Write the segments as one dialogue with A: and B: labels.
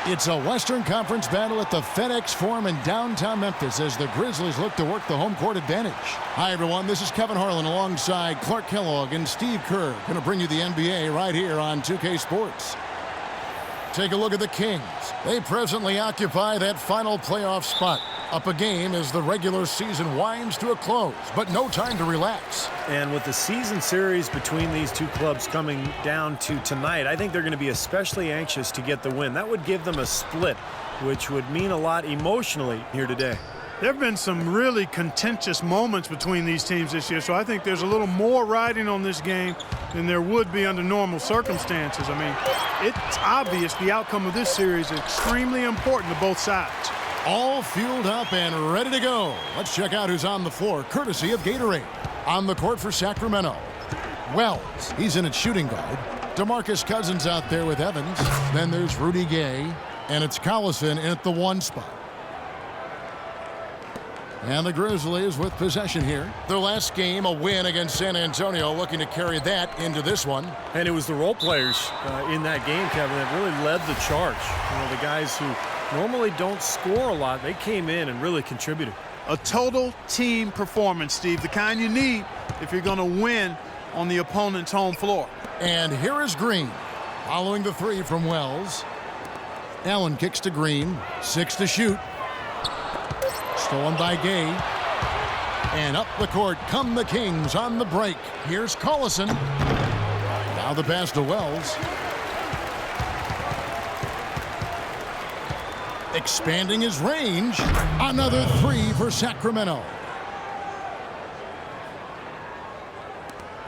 A: It's a Western Conference battle at the FedEx Forum in downtown Memphis as the Grizzlies look to work the home court advantage. Hi, everyone. This is Kevin Harlan alongside Clark Kellogg and Steve Kerr. Going to bring you the NBA right here on 2K Sports. Take a look at the Kings. They presently occupy that final playoff spot. Up a game as the regular season winds to a close, but no time to relax.
B: And with the season series between these two clubs coming down to tonight, I think they're going to be especially anxious to get the win. That would give them a split, which would mean a lot emotionally here today.
C: There have been some really contentious moments between these teams this year, so I think there's a little more riding on this game than there would be under normal circumstances. I mean, it's obvious the outcome of this series is extremely important to both sides.
A: All fueled up and ready to go. Let's check out who's on the floor, courtesy of Gatorade. On the court for Sacramento, Wells. He's in at shooting guard. DeMarcus Cousins out there with Evans. Then there's Rudy Gay, and it's Collison in at the 1 spot. And the Grizzlies with possession here. Their last game, a win against San Antonio, looking to carry that into this one.
B: And it was the role players in that game, Kevin, that really led the charge. You know, the guys who normally don't score a lot, they came in and really contributed.
C: A total team performance, Steve, the kind you need if you're going to win on the opponent's home floor.
A: And here is Green, following the 3 from Wells. Allen kicks to Green, 6 to shoot. Stolen by Gay. And up the court come the Kings on the break. Here's Collison. Now the pass to Wells. Expanding his range. Another 3 for Sacramento.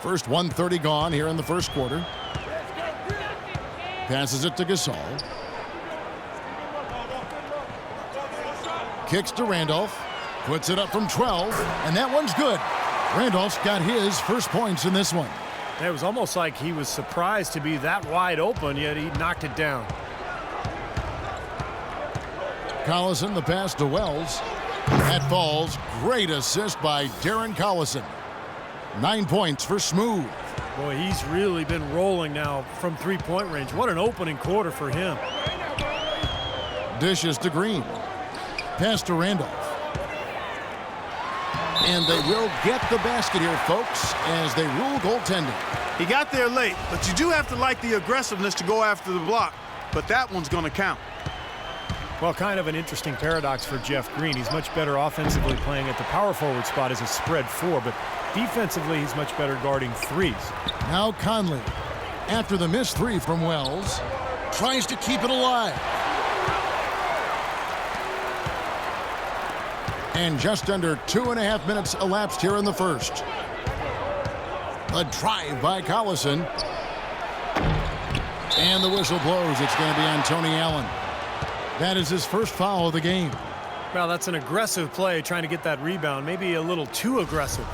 A: First 1:30 gone here in the first quarter. Passes it to Gasol. Kicks to Randolph. Puts it up from 12. And that one's good. Randolph's got his first points in this one.
B: It was almost like he was surprised to be that wide open, yet he knocked it down.
A: Collison, the pass to Wells. That falls. Great assist by Darren Collison. 9 points for Smooth.
B: Boy, he's really been rolling now from three-point range. What an opening quarter for him.
A: Dishes to Green. Pass to Randolph. And they will get the basket here, folks, as they rule goaltending.
C: He got there late, but you do have to like the aggressiveness to go after the block. But that one's going to count.
B: Well, kind of an interesting paradox for Jeff Green. He's much better offensively playing at the power forward spot as a spread 4, but defensively he's much better guarding 3s.
A: Now Conley, after the missed 3 from Wells, tries to keep it alive. And just under 2.5 minutes elapsed here in the first. A drive by Collison. And the whistle blows. It's going to be on Tony Allen. That is his first foul of the game.
B: Well, that's an aggressive play, trying to get that rebound. Maybe a little too aggressive.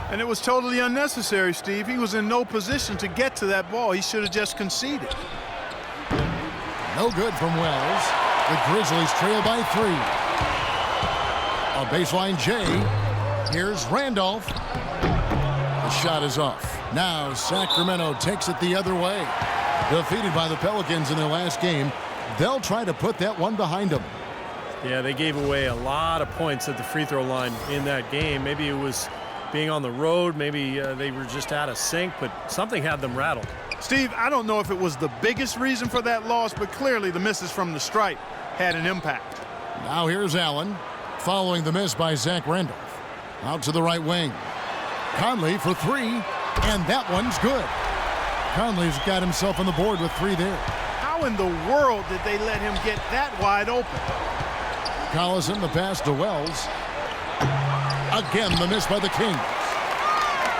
C: And it was totally unnecessary, Steve. He was in no position to get to that ball. He should have just conceded.
A: No good from Wells. The Grizzlies trail by 3. A baseline J. Here's Randolph. The shot is off. Now Sacramento takes it the other way. Defeated by the Pelicans in their last game, they'll try to put that one behind them.
B: Yeah, they gave away a lot of points at the free throw line in that game. Maybe it was being on the road. Maybe they were just out of sync, but something had them rattled.
C: Steve, I don't know if it was the biggest reason for that loss, but clearly the misses from the stripe had an impact.
A: Now here's Allen, following the miss by Zach Randolph. Out to the right wing. Conley for 3, and that one's good. Conley's got himself on the board with 3 there.
C: How in the world did they let him get that wide open?
A: Collison, the pass to Wells. Again, the miss by the Kings.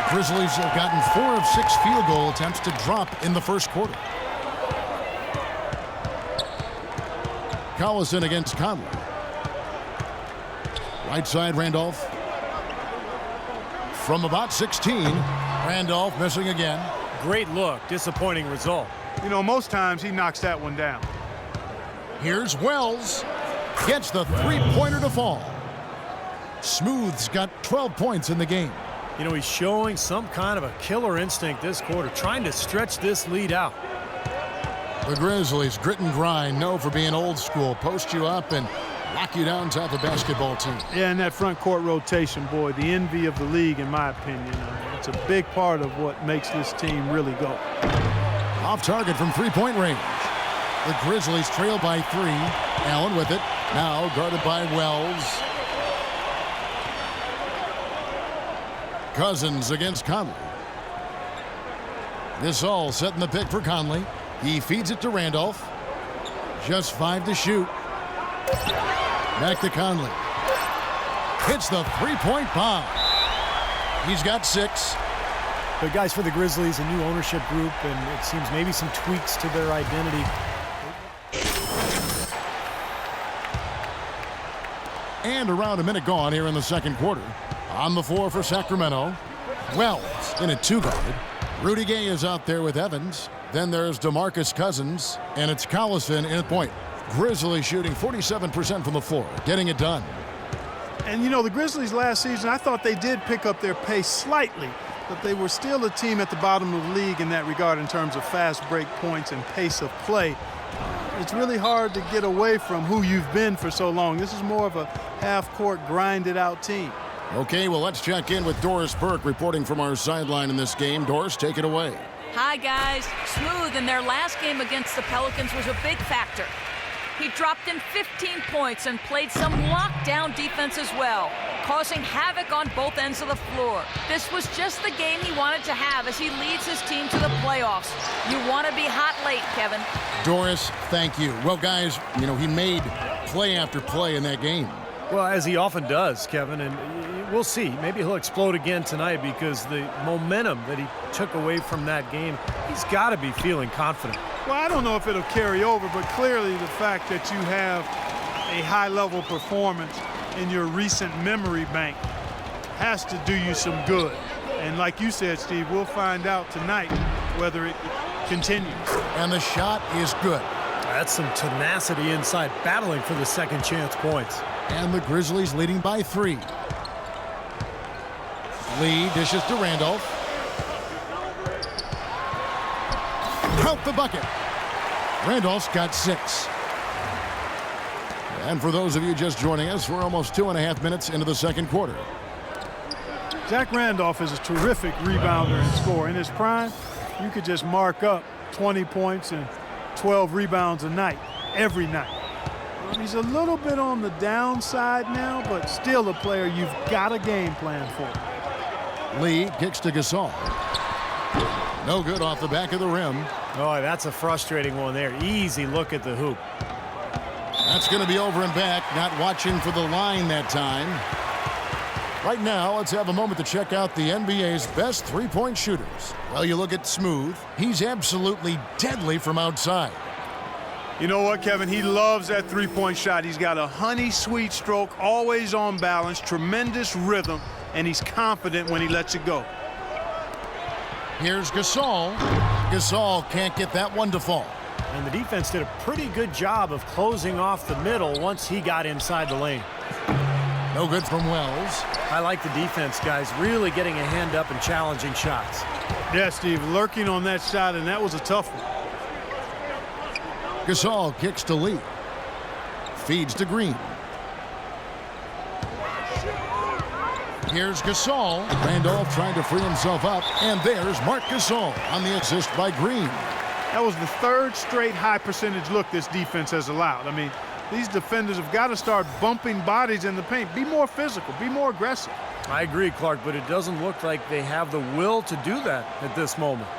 A: Grizzlies have gotten 4 of 6 field goal attempts to drop in the first quarter. Collison against Conley. Right side, Randolph. From about 16, Randolph missing again.
B: Great look, disappointing result.
C: You know, most times he knocks that one down.
A: Here's Wells. Gets the three-pointer to fall. Smooth's got 12 points in the game.
B: You know, he's showing some kind of a killer instinct this quarter, trying to stretch this lead out.
A: The Grizzlies, grit and grind, known for being old school, post you up and lock you down type of basketball team.
C: Yeah, and that front court rotation, boy, the envy of the league, in my opinion. It's a big part of what makes this team really go.
A: Off target from three-point range. The Grizzlies trail by 3. Allen with it. Now guarded by Wells. Cousins against Conley. Gasol setting the pick for Conley. He feeds it to Randolph. Just 5 to shoot. Back to Conley. Hits the three-point bomb. He's got 6.
B: But guys, for the Grizzlies, a new ownership group, and it seems maybe some tweaks to their identity.
A: And around a minute gone here in the second quarter. On the floor for Sacramento. Wells in a 2-guard. Rudy Gay is out there with Evans. Then there's DeMarcus Cousins. And it's Collison in at point. Grizzlies shooting 47% from the floor. Getting it done.
C: And, you know, the Grizzlies last season, I thought they did pick up their pace slightly, but they were still a team at the bottom of the league in that regard in terms of fast break points and pace of play. It's really hard to get away from who you've been for so long. This is more of a half-court, grinded-out team.
A: Okay, well, let's check in with Doris Burke reporting from our sideline in this game. Doris, take it away.
D: Hi, guys. Smooth in their last game against the Pelicans was a big factor. He dropped in 15 points and played some lockdown defense as well, causing havoc on both ends of the floor. This was just the game he wanted to have as he leads his team to the playoffs. You want to be hot late, Kevin.
A: Doris, thank you. Well, guys, you know, he made play after play in that game.
B: Well, as he often does, Kevin, and we'll see. Maybe he'll explode again tonight because the momentum that he took away from that game, he's got to be feeling confident.
C: Well, I don't know if it'll carry over, but clearly the fact that you have a high-level performance in your recent memory bank has to do you some good. And like you said, Steve, we'll find out tonight whether it continues.
A: And the shot is good.
B: That's some tenacity inside, battling for the second chance points.
A: And the Grizzlies leading by 3. Lee dishes to Randolph. Count the bucket. Randolph's got 6. And for those of you just joining us, we're almost 2.5 minutes into the second quarter.
C: Zach Randolph is a terrific rebounder and scorer. In his prime, you could just mark up 20 points and 12 rebounds a night, every night. He's a little bit on the downside now, but still a player you've got a game plan for.
A: Lee kicks to Gasol. No good off the back of the rim.
B: Oh, that's a frustrating one there. Easy look at the hoop.
A: That's going to be over and back. Not watching for the line that time. Right now, let's have a moment to check out the NBA's best three-point shooters. Well, you look at Smooth. He's absolutely deadly from outside.
C: You know what, Kevin? He loves that three-point shot. He's got a honey-sweet stroke, always on balance, tremendous rhythm, and he's confident when he lets it go.
A: Here's Gasol. Gasol can't get that one to fall.
B: And the defense did a pretty good job of closing off the middle once he got inside the lane.
A: No good from Wells.
B: I like the defense, guys, really getting a hand up and challenging shots.
C: Yeah, Steve, lurking on that shot, and that was a tough one.
A: Gasol kicks to Lee. Feeds to Green. Here's Gasol. Randolph trying to free himself up. And there's Marc Gasol on the assist by Green.
C: That was the third straight high percentage look this defense has allowed. I mean, these defenders have got to start bumping bodies in the paint. Be more physical. Be more aggressive.
B: I agree, Clark, but it doesn't look like they have the will to do that at this moment.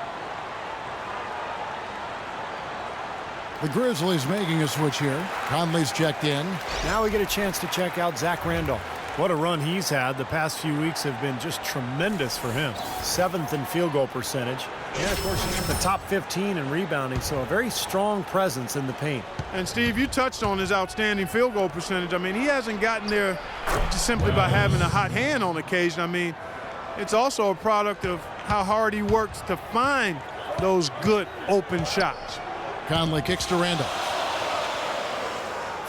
A: The Grizzlies making a switch here. Conley's checked in.
B: Now we get a chance to check out Zach Randolph. What a run he's had. The past few weeks have been just tremendous for him. 7th in field goal percentage. And, of course, he's in the top 15 in rebounding, so a very strong presence in the paint.
C: And, Steve, you touched on his outstanding field goal percentage. I mean, he hasn't gotten there just simply by having a hot hand on occasion. I mean, it's also a product of how hard he works to find those good open shots.
A: Conley kicks to Randolph.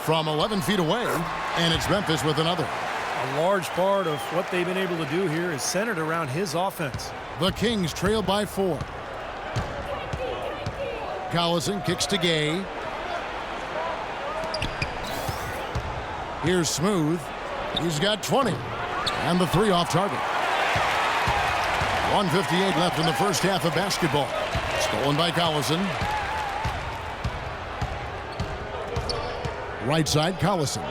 A: From 11 feet away, and it's Memphis with another.
B: A large part of what they've been able to do here is centered around his offense.
A: The Kings trail by 4. Collison kicks to Gay. Here's Smooth. He's got 20. And the 3 off target. 1:58 left in the first half of basketball. Stolen by Collison. Right side, Collison.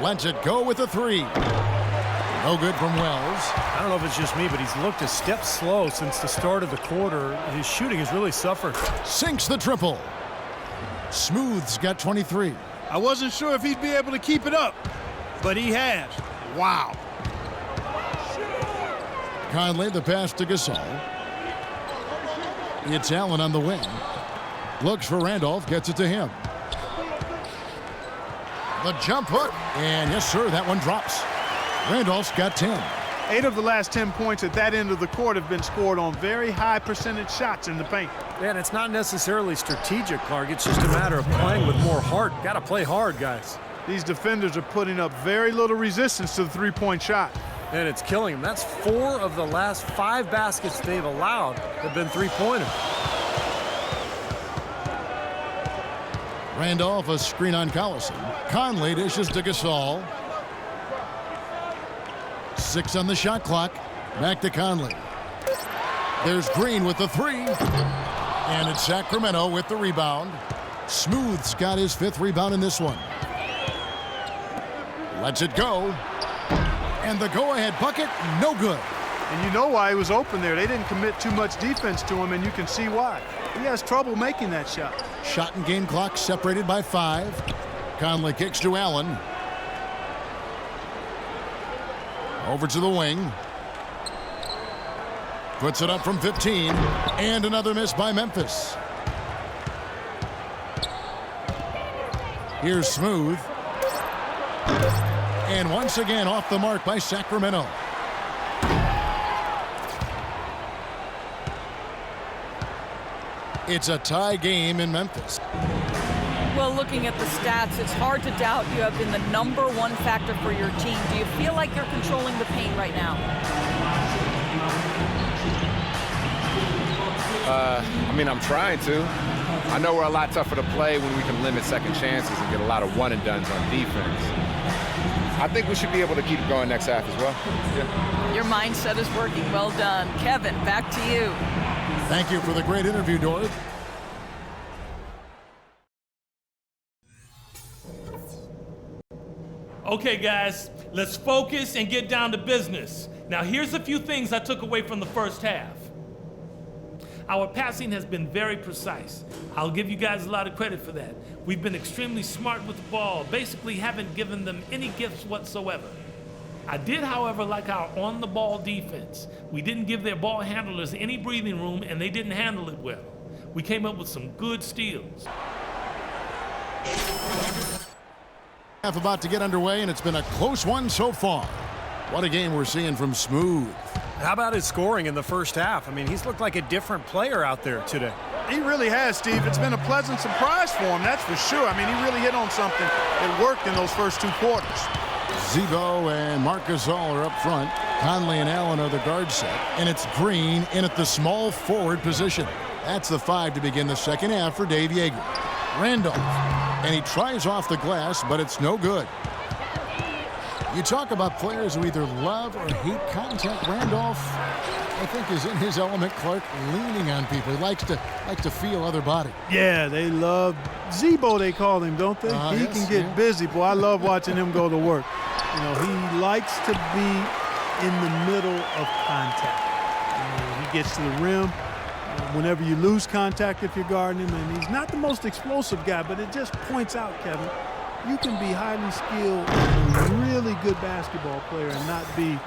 A: Lets it go with a 3. No good from Wells.
B: I don't know if it's just me, but he's looked a step slow since the start of the quarter. His shooting has really suffered.
A: Sinks the triple. Smooth's got 23.
C: I wasn't sure if he'd be able to keep it up, but he has. Wow.
A: Conley, the pass to Gasol. It's Allen on the wing. Looks for Randolph, gets it to him. The jump hook, and yes, sir, that one drops. Randolph's got 10.
C: 8 of the last 10 points at that end of the court have been scored on very high percentage shots in the paint.
B: And it's not necessarily strategic, Clark. It's just a matter of playing with more heart. Got to play hard, guys.
C: These defenders are putting up very little resistance to the three-point shot.
B: And it's killing them. That's 4 of the last 5 baskets they've allowed have been three-pointers.
A: Randolph, a screen on Collison. Conley dishes to Gasol. 6 on the shot clock. Back to Conley. There's Green with the 3. And it's Sacramento with the rebound. Smooth's got his 5th rebound in this one. Lets it go. And the go-ahead bucket, no good.
C: And you know why he was open there. They didn't commit too much defense to him, and you can see why. He has trouble making that shot.
A: Shot and game clock separated by 5. Conley kicks to Allen. Over to the wing. Puts it up from 15. And another miss by Memphis. Here's Smooth. And once again off the mark by Sacramento. It's a tie game in Memphis.
D: Well, looking at the stats, it's hard to doubt you have been the #1 factor for your team. Do you feel like you're controlling the paint right now?
E: I mean, I'm trying to. I know we're a lot tougher to play when we can limit second chances and get a lot of one-and-dones on defense. I think we should be able to keep it going next half as well. Yeah.
D: Your mindset is working. Well done. Kevin, back to you.
A: Thank you for the great interview, Dory.
F: Okay, guys, let's focus and get down to business. Now, here's a few things I took away from the first half. Our passing has been very precise. I'll give you guys a lot of credit for that. We've been extremely smart with the ball, basically haven't given them any gifts whatsoever. I did, however, like our on-the-ball defense. We didn't give their ball handlers any breathing room, and they didn't handle it well. We came up with some good steals.
A: Half about to get underway, and it's been a close one so far. What a game we're seeing from Smooth.
B: How about his scoring in the first half? I mean, he's looked like a different player out there today.
C: He really has, Steve. It's been a pleasant surprise for him, that's for sure. I mean, he really hit on something that worked in those first 2 quarters.
A: Zebo and Marc Gasol are up front. Conley and Allen are the guard set. And it's Green in at the small forward position. That's the 5 to begin the second half for Dave Yeager. Randolph. And he tries off the glass, but it's no good. You talk about players who either love or hate contact. Randolph, I think, is in his element, Clark, leaning on people. He likes to feel other body.
C: Yeah, they love Zebo, they call him, don't they? He
A: Yes,
C: can get busy. Boy, I love watching him go to work. You know, he likes to be in the middle of contact. You know, he gets to the rim whenever you lose contact if you're guarding him, and he's not the most explosive guy, but it just points out, Kevin, you can be highly skilled and a really good basketball player and not be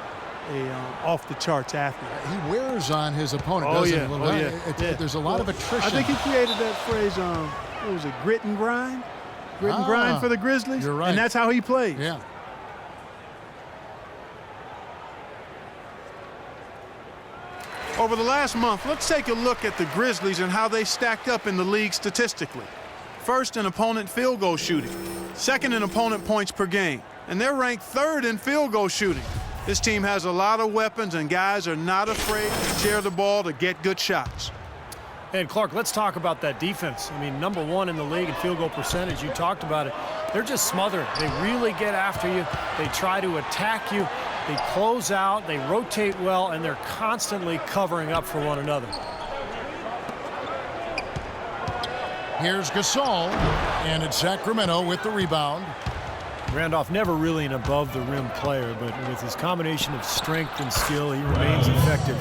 C: a off-the-charts athlete.
A: He wears on his opponent, doesn't he?
C: Oh, yeah.
A: There's a lot of attrition.
C: I think he created that phrase, what was it, grit and grind? Grit and grind for the Grizzlies?
A: You're right.
C: And that's how he plays.
A: Yeah.
C: Over the last month, let's take a look at the Grizzlies and how they stacked up in the league statistically. First in opponent field goal shooting, second in opponent points per game, and they're ranked 3rd in field goal shooting. This team has a lot of weapons, and guys are not afraid to share the ball to get good shots.
B: And Clark, let's talk about that defense. I mean, #1 in the league in field goal percentage. You talked about it. They're just smothering. They really get after you. They try to attack you. They close out. They rotate well, and they're constantly covering up for one another.
A: Here's Gasol, and it's Sacramento with the rebound.
B: Randolph never really an above-the-rim player, but with his combination of strength and skill, he remains effective.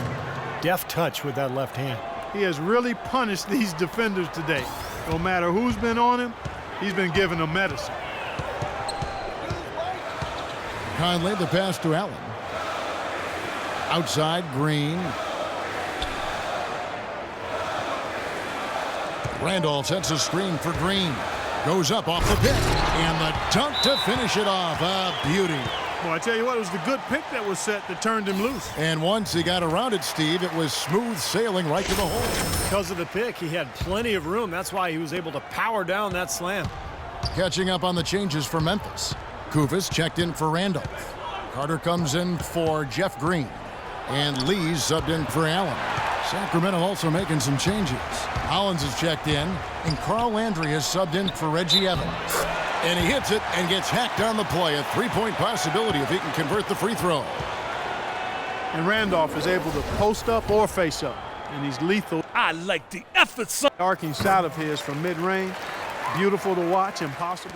B: Deft touch with that left hand.
C: He has really punished these defenders today. No matter who's been on him, he's been giving them medicine.
A: Conley, the pass to Allen. Outside, Green. Randolph sets a screen for Green. Goes up off the pick. And the dunk to finish it off. A beauty.
C: Well, I tell you what, it was the good pick that was set that turned him loose.
A: And once he got around it, Steve, it was smooth sailing right to the hole.
B: Because of the pick, he had plenty of room. That's why he was able to power down that slam.
A: Catching up on the changes for Memphis. Kufis checked in for Randolph. Carter comes in for Jeff Green. And Lee's subbed in for Allen. Sacramento also making some changes. Hollins is checked in, and Carl Landry has subbed in for Reggie Evans. And he hits it and gets hacked on the play. A three-point possibility if he can convert the free throw.
C: And Randolph is able to post up or face up. And he's lethal.
F: I like the effort, son.
C: Arcing shot of his from mid-range. Beautiful to watch, impossible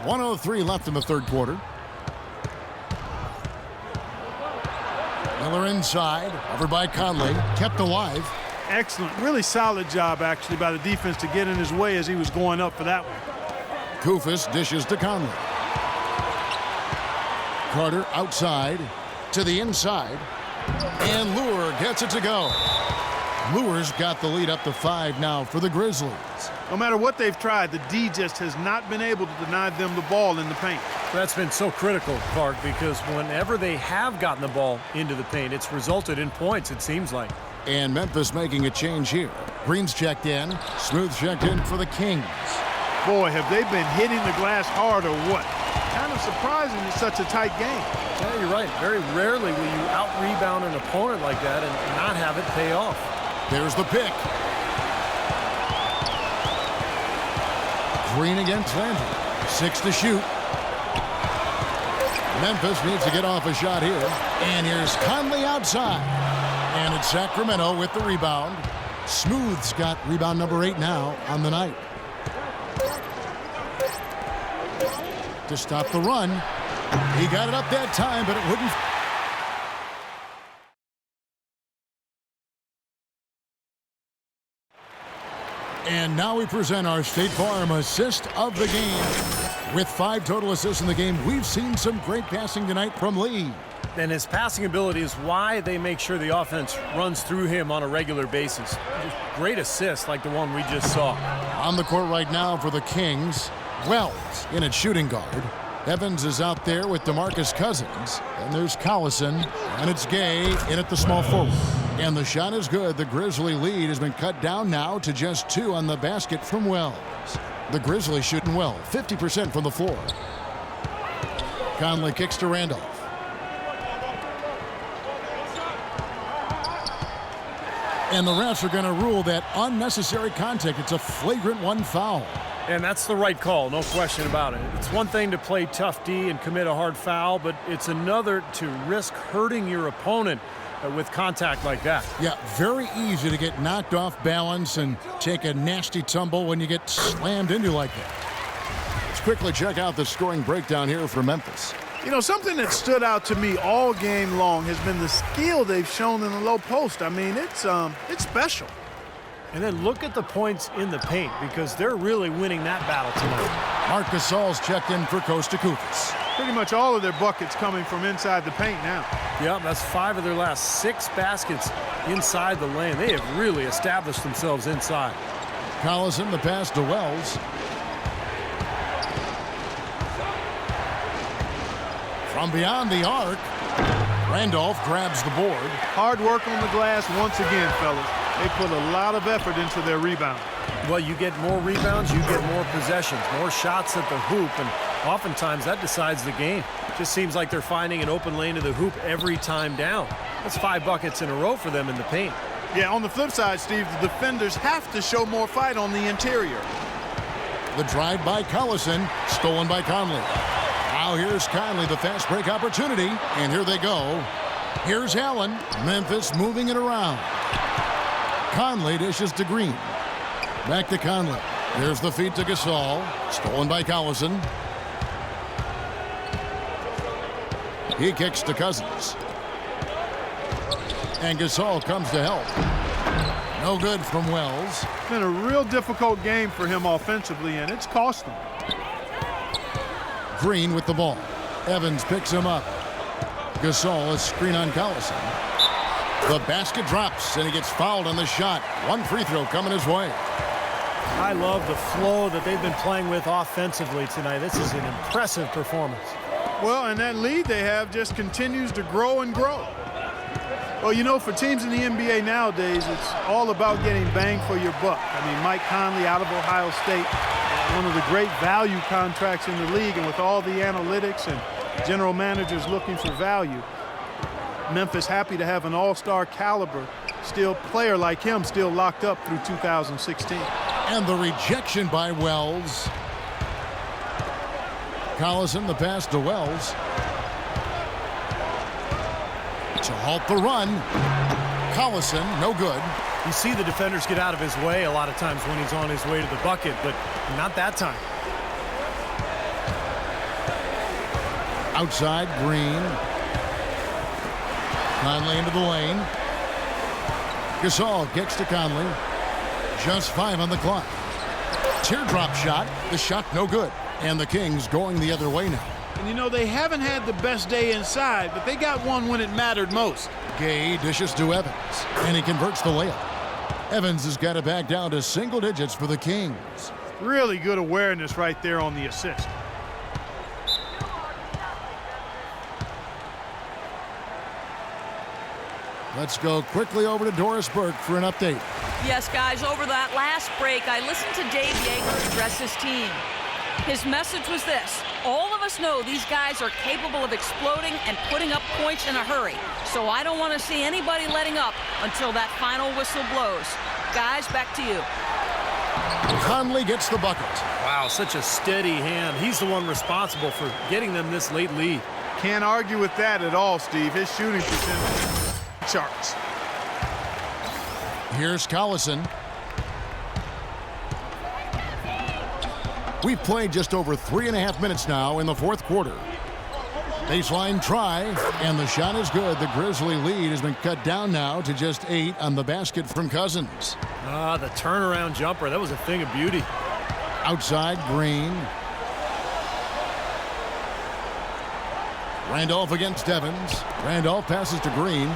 C: to...
A: 1:03 left in the third quarter. Miller inside, over by Conley, kept alive.
C: Excellent, really solid job actually by the defense to get in his way as he was going up for that one.
A: Kufis dishes to Conley. Carter outside to the inside, and Lure gets it to go. Lure's got the lead up to 5 now for the Grizzlies.
C: No matter what they've tried, the D just has not been able to deny them the ball in the paint.
B: That's been so critical, Clark, because whenever they have gotten the ball into the paint, it's resulted in points, it seems like.
A: And Memphis making a change here. Green's checked in. Smooth checked in for the Kings.
C: Boy, have they been hitting the glass hard or what? Kind of surprising it's such a tight game.
B: Yeah, you're right. Very rarely will you out-rebound an opponent like that and not have it pay off.
A: There's the pick. Green against Landry. 6 to shoot. Memphis needs to get off a shot here. And here's Conley outside. And it's Sacramento with the rebound. Smooth's got rebound number 8 now on the night. To stop the run. He got it up that time, but it wouldn't. And now we present our State Farm assist of the game. With 5 total assists in the game, we've seen some great passing tonight from Lee.
B: And his passing ability is why they make sure the offense runs through him on a regular basis. Just great assists like the one we just saw.
A: On the court right now for the Kings, Wells in at shooting guard. Evans is out there with DeMarcus Cousins. And there's Collison, and it's Gay in at the small forward. And the shot is good. The Grizzly lead has been cut down now to just 2 on the basket from Wells. The Grizzlies shooting well, 50% from the floor. Conley kicks to Randolph. And the refs are going to rule that unnecessary contact. It's a flagrant 1 foul.
B: And that's the right call, no question about it. It's one thing to play tough D and commit a hard foul, but it's another to risk hurting your opponent with contact like that.
A: Yeah, very easy to get knocked off balance and take a nasty tumble when you get slammed into like that. Let's quickly check out the scoring breakdown here for Memphis.
C: You know, something that stood out to me all game long has been the skill they've shown in the low post. I mean, it's special.
B: And then look at the points in the paint, because they're really winning that battle tonight.
A: Marc Gasol's checked in for Kosta Kufis.
C: Pretty much all of their buckets coming from inside the paint now.
B: Yep, that's 5 of their last 6 baskets inside the lane. They have really established themselves inside.
A: Collison, the pass to Wells. From beyond the arc, Randolph grabs the board.
C: Hard work on the glass once again, fellas. They put a lot of effort into their rebound.
B: Well, you get more rebounds, you get more possessions, more shots at the hoop, and Oftentimes, that decides the game. Just seems like they're finding an open lane to the hoop every time down. That's 5 buckets in a row for them in the paint.
C: Yeah, on the flip side, Steve, the defenders have to show more fight on the interior.
A: The drive by Collison, stolen by Conley. Now here's Conley, the fast break opportunity, and here they go. Here's Allen. Memphis moving it around. Conley dishes to Green. Back to Conley. Here's the feed to Gasol. Stolen by Collison. He kicks to Cousins. And Gasol comes to help. No good from Wells.
C: It's been a real difficult game for him offensively, and it's cost him.
A: Green with the ball. Evans picks him up. Gasol, a screen on Collison. The basket drops, and he gets fouled on the shot. 1 free throw coming his way.
B: I love the flow that they've been playing with offensively tonight. This is an impressive performance.
C: Well, and that lead they have just continues to grow and grow. Well, you know, for teams in the NBA nowadays, it's all about getting bang for your buck. I mean, Mike Conley out of Ohio State, one of the great value contracts in the league, and with all the analytics and general managers looking for value, Memphis happy to have an all-star caliber player like him still locked up through 2016.
A: And the rejection by Wells. Collison, the pass to Wells. To halt the run. Collison, no good.
B: You see the defenders get out of his way a lot of times when he's on his way to the bucket, but not that time.
A: Outside, Green. Conley into the lane. Gasol kicks to Conley. Just 5 on the clock. Teardrop shot. The shot no good. And the Kings going the other way now.
C: And you know, they haven't had the best day inside, but they got one when it mattered most.
A: Gay dishes to Evans, and he converts the layup. Evans has got it back down to single digits for the Kings.
C: Really good awareness right there on the assist.
A: Let's go quickly over to Doris Burke for an update.
D: Yes, guys, over that last break, I listened to Dave Yeager address his team. His message was this: all of us know these guys are capable of exploding and putting up points in a hurry, so I don't want to see anybody letting up until that final whistle blows. Guys, back to you.
A: Conley gets the bucket.
B: Wow, such a steady hand. He's the one responsible for getting them this late lead.
C: Can't argue with that at all, Steve. His shooting percentage charts.
A: Here's Collison. We've played just over 3.5 minutes now in the fourth quarter. Baseline try, and the shot is good. The Grizzly lead has been cut down now to just 8 on the basket from Cousins.
B: The turnaround jumper, that was a thing of beauty.
A: Outside, Green. Randolph against Evans. Randolph passes to Green.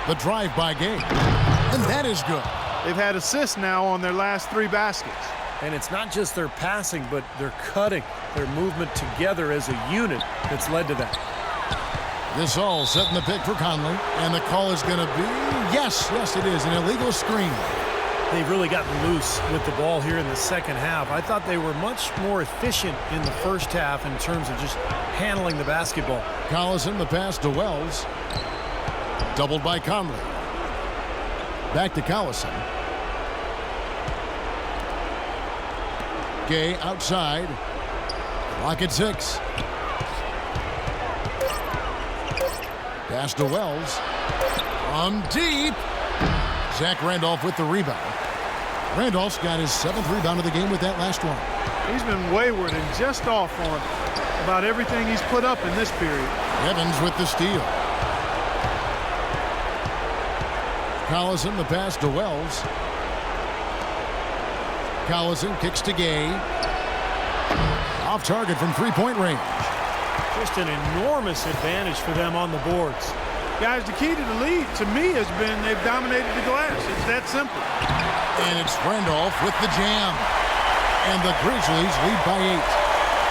A: The drive by Gay. And that is good.
C: They've had assists now on their last 3 baskets.
B: And it's not just their passing, but their cutting, their movement together as a unit that's led to that.
A: This all setting the pick for Conley. And the call is going to be, yes, it is, an illegal screen.
B: They've really gotten loose with the ball here in the second half. I thought they were much more efficient in the first half in terms of just handling the basketball.
A: Collison, the pass to Wells. Doubled by Conley. Back to Collison. Gay outside. Clock at 6. Pass to Wells. From deep. Zach Randolph with the rebound. Randolph's got his 7th rebound of the game with that last one.
C: He's been wayward and just off on about everything he's put up in this period.
A: Evans with the steal. Collison, the pass to Wells. Collison kicks to Gay. Off target from 3-point range.
B: Just an enormous advantage for them on the boards.
C: Guys, the key to the lead, to me, has been they've dominated the glass. It's that simple.
A: And it's Randolph with the jam. And the Grizzlies lead by 8.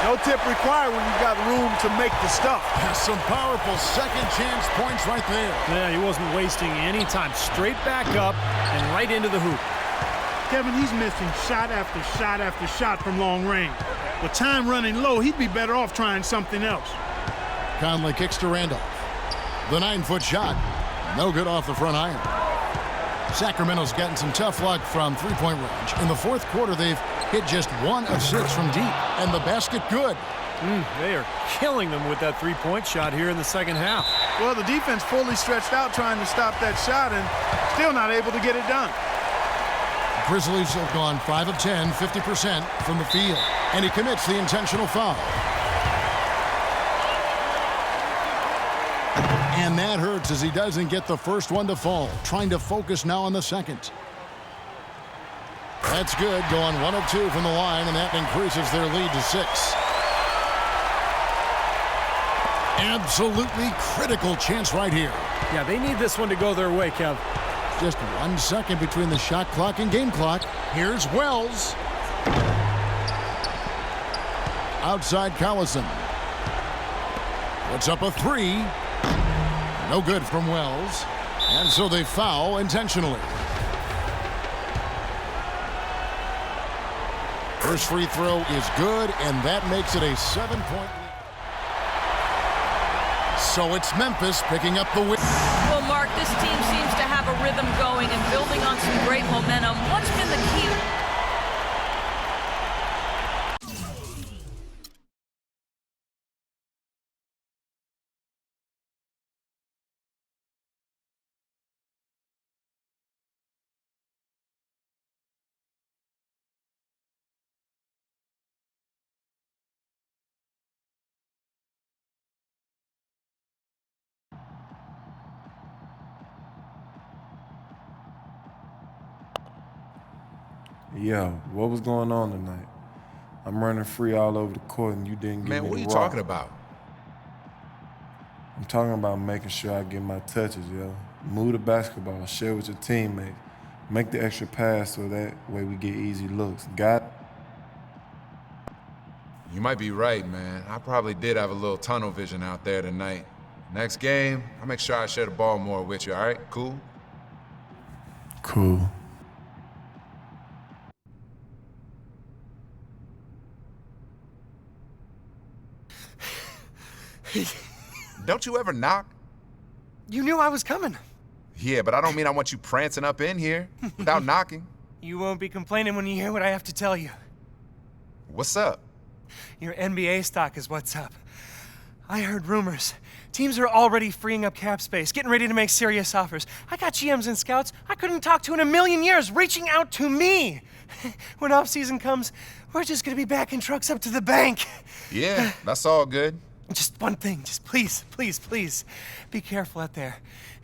C: No tip required when you've got room to make the stuff.
A: That's some powerful second chance points right there.
B: Yeah, he wasn't wasting any time. Straight back up and right into the hoop.
C: Kevin, he's missing shot after shot after shot from long range. With time running low, he'd be better off trying something else.
A: Conley kicks to Randolph. The 9-foot shot, no good off the front iron. Sacramento's gotten some tough luck from three-point range. In the fourth quarter, they've hit just 1 of 6 from deep, and the basket good.
B: They are killing them with that three-point shot here in the second half.
C: Well, the defense fully stretched out trying to stop that shot and still not able to get it done.
A: Grizzlies have gone 5 of 10, 50% from the field, and he commits the intentional foul. And that hurts as he doesn't get the first one to fall. Trying to focus now on the second. That's good, going 1 of 2 from the line, and that increases their lead to 6. Absolutely critical chance right here.
B: Yeah, they need this one to go their way, Kev.
A: Just 1 second between the shot clock and game clock. Here's Wells. Outside Collison. Puts up a 3. No good from Wells. And so they foul intentionally. First free throw is good, and that makes it a 7-point lead. So it's Memphis picking up the win.
D: Well, Mark, this team seems to have a rhythm going and building on some great momentum. What's been the key?
G: Yo, what was going on tonight? I'm running free all over the court and you didn't give me the
E: Man, what are you
G: rock.
E: talking about?
G: I'm talking about making sure I get my touches, yo. Move the basketball, share with your teammates. Make the extra pass so that way we get easy looks. Got it?
E: You might be right, man. I probably did have a little tunnel vision out there tonight. Next game, I'll make sure I share the ball more with you, all right? Cool?
G: Cool.
E: Don't you ever knock?
H: You knew I was coming.
E: Yeah, but I don't mean I want you prancing up in here without knocking.
H: You won't be complaining when you hear what I have to tell you.
E: What's up?
H: Your NBA stock is what's up. I heard rumors. Teams are already freeing up cap space, getting ready to make serious offers. I got GMs and scouts I couldn't talk to in a million years reaching out to me. When off-season comes, we're just gonna be backing trucks up to the bank.
E: Yeah, that's all good.
H: Just one thing, just please, please, please, be careful out there.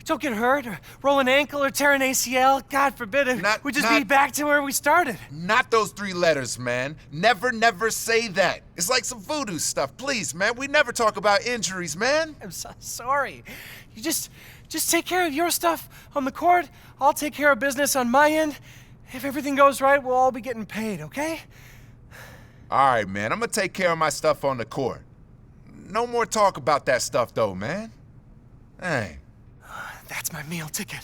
H: Don't get hurt or roll an ankle or tear an ACL. God forbid it. We just be back to where we started.
E: Not those 3 letters, man. Never, never say that. It's like some voodoo stuff. Please, man. We never talk about injuries, man.
H: I'm so sorry. You just take care of your stuff on the court. I'll take care of business on my end. If everything goes right, we'll all be getting paid, okay?
E: All right, man. I'm gonna take care of my stuff on the court. No more talk about that stuff, though, man. Hey.
H: That's my meal ticket.